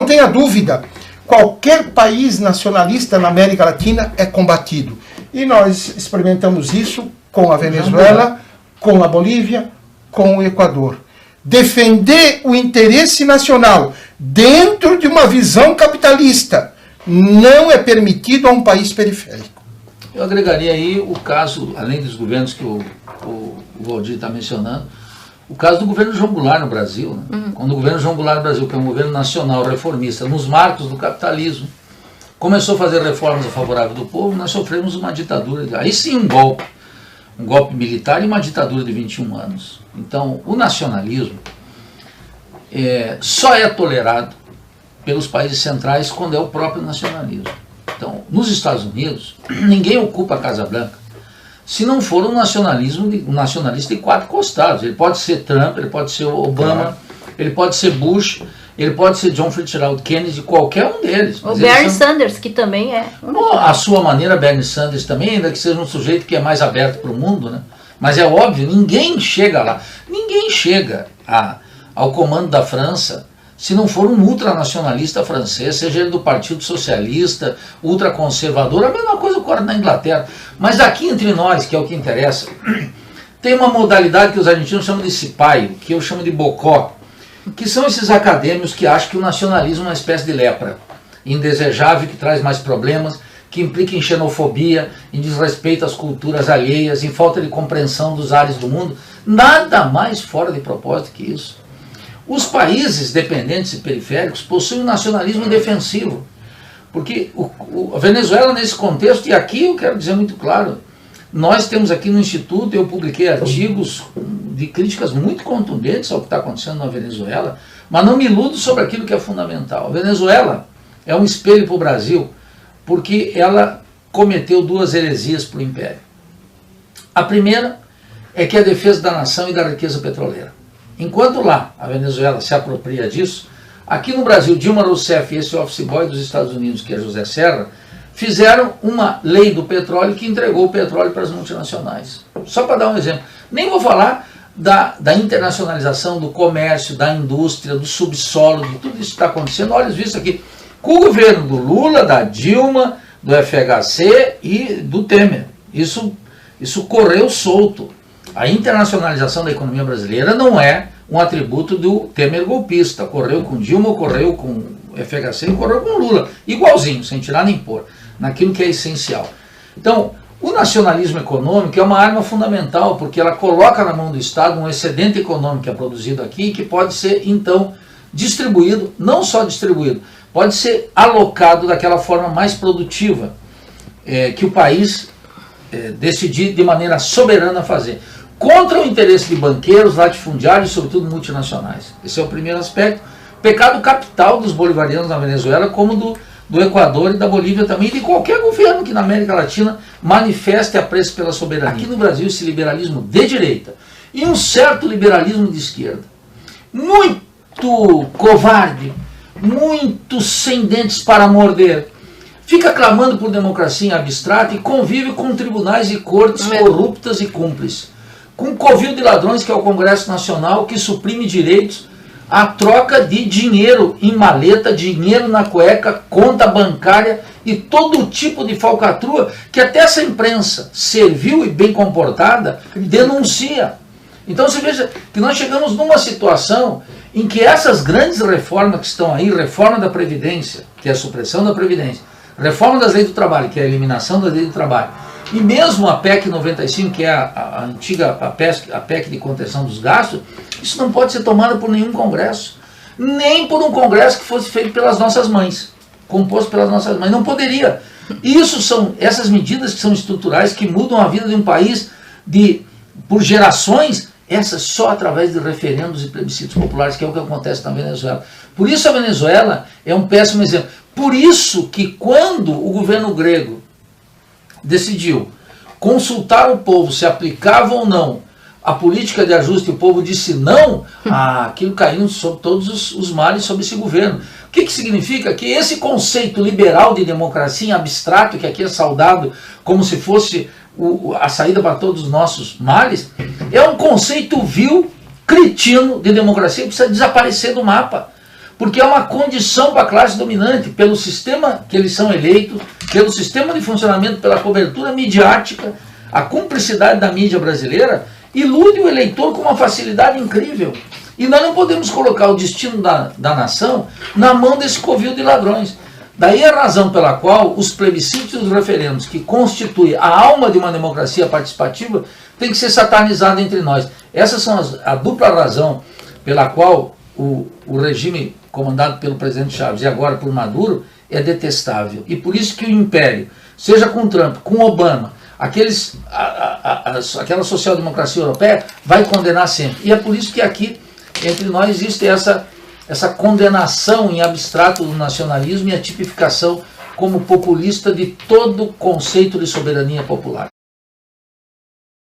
tenha dúvida, qualquer país nacionalista na América Latina é combatido. E nós experimentamos isso com a Venezuela, com a Bolívia, com o Equador. Defender o interesse nacional dentro de uma visão capitalista não é permitido a um país periférico. Eu agregaria aí o caso, além dos governos que o Valdir está mencionando, o caso do governo João Goulart no Brasil. Né? Quando o governo João Goulart no Brasil, que é um governo nacional reformista, nos marcos do capitalismo, começou a fazer reformas a favorável do povo, nós sofremos uma ditadura, aí sim um golpe militar e uma ditadura de 21 anos. Então, o nacionalismo só é tolerado pelos países centrais quando é o próprio nacionalismo. Então, nos Estados Unidos, ninguém ocupa a Casa Branca se não for um nacionalista de quatro costados. Ele pode ser Trump, ele pode ser Obama, ele pode ser Bush, ele pode ser John Fitzgerald Kennedy, qualquer um deles. O Bernie Sanders, que também é. A sua maneira, Bernie Sanders também, ainda que seja um sujeito que é mais aberto para o mundo, né? Mas é óbvio, ninguém chega lá. Ninguém chega ao comando da França se não for um ultranacionalista francês, seja ele do Partido Socialista, ultraconservador, a mesma coisa ocorre na Inglaterra. Mas aqui entre nós, que é o que interessa, tem uma modalidade que os argentinos chamam de cipaio, que eu chamo de bocó, que são esses acadêmicos que acham que o nacionalismo é uma espécie de lepra, indesejável, que traz mais problemas, que implica em xenofobia, em desrespeito às culturas alheias, em falta de compreensão dos ares do mundo. Nada mais fora de propósito que isso. Os países dependentes e periféricos possuem um nacionalismo defensivo, porque a Venezuela nesse contexto, e aqui eu quero dizer muito claro, nós temos aqui no Instituto, eu publiquei artigos de críticas muito contundentes ao que está acontecendo na Venezuela, mas não me iludo sobre aquilo que é fundamental. A Venezuela é um espelho para o Brasil, porque ela cometeu duas heresias para o Império. A primeira é que é a defesa da nação e da riqueza petroleira. Enquanto lá a Venezuela se apropria disso, aqui no Brasil, Dilma Rousseff e esse office boy dos Estados Unidos, que é José Serra, fizeram uma lei do petróleo que entregou o petróleo para as multinacionais. Só para dar um exemplo. Nem vou falar da internacionalização, do comércio, da indústria, do subsolo, de tudo isso que está acontecendo. Olha isso aqui. Com o governo do Lula, da Dilma, do FHC e do Temer. Isso correu solto. A internacionalização da economia brasileira não é um atributo do Temer golpista. Ocorreu com Dilma, ocorreu com o FHC, ocorreu com Lula. Igualzinho, sem tirar nem pôr, naquilo que é essencial. Então, o nacionalismo econômico é uma arma fundamental, porque ela coloca na mão do Estado um excedente econômico que é produzido aqui, que pode ser, então, distribuído, não só distribuído, pode ser alocado daquela forma mais produtiva que o país decidir de maneira soberana fazer, contra o interesse de banqueiros, latifundiários e sobretudo multinacionais. Esse é o primeiro aspecto. Pecado capital dos bolivarianos na Venezuela, como do Equador e da Bolívia também, e de qualquer governo que na América Latina manifeste apreço pela soberania. Aqui no Brasil, esse liberalismo de direita e um certo liberalismo de esquerda, muito covarde, muito sem dentes para morder, fica clamando por democracia em abstrato e convive com tribunais e cortes corruptas e cúmplices, com um covil de ladrões que é o Congresso Nacional, que suprime direitos à troca de dinheiro em maleta, dinheiro na cueca, conta bancária e todo tipo de falcatrua que até essa imprensa servil e bem comportada denuncia. Então você veja que nós chegamos numa situação em que essas grandes reformas que estão aí, reforma da Previdência, que é a supressão da Previdência, reforma das leis do trabalho, que é a eliminação da lei do trabalho, e mesmo a PEC 95, que é a antiga PEC de contenção dos gastos, isso não pode ser tomado por nenhum Congresso, nem por um Congresso que fosse feito pelas nossas mães, composto pelas nossas mães, não poderia. Isso são essas medidas que são estruturais, que mudam a vida de um país por gerações, essas só através de referendos e plebiscitos populares, que é o que acontece na Venezuela. Por isso a Venezuela é um péssimo exemplo. Por isso que quando o governo grego decidiu consultar o povo se aplicava ou não a política de ajuste, e o povo disse não, aquilo caiu sobre todos os males sobre esse governo. O que significa? Que esse conceito liberal de democracia em abstrato, que aqui é saudado como se fosse a saída para todos os nossos males, é um conceito vil, cretino de democracia que precisa desaparecer do mapa. porque é uma condição para a classe dominante, pelo sistema que eles são eleitos, pelo sistema de funcionamento, pela cobertura midiática, a cumplicidade da mídia brasileira, ilude o eleitor com uma facilidade incrível. E nós não podemos colocar o destino da nação na mão desse covil de ladrões. Daí a razão pela qual os plebiscitos e os referendos, que constituem a alma de uma democracia participativa, tem que ser satanizado entre nós. Essas são a dupla razão pela qual o regime comandado pelo presidente Chaves e agora por Maduro é detestável. E por isso que o império, seja com Trump, com Obama, aquela social-democracia europeia vai condenar sempre. E é por isso que aqui, entre nós, existe essa condenação em abstrato do nacionalismo e a tipificação como populista de todo conceito de soberania popular.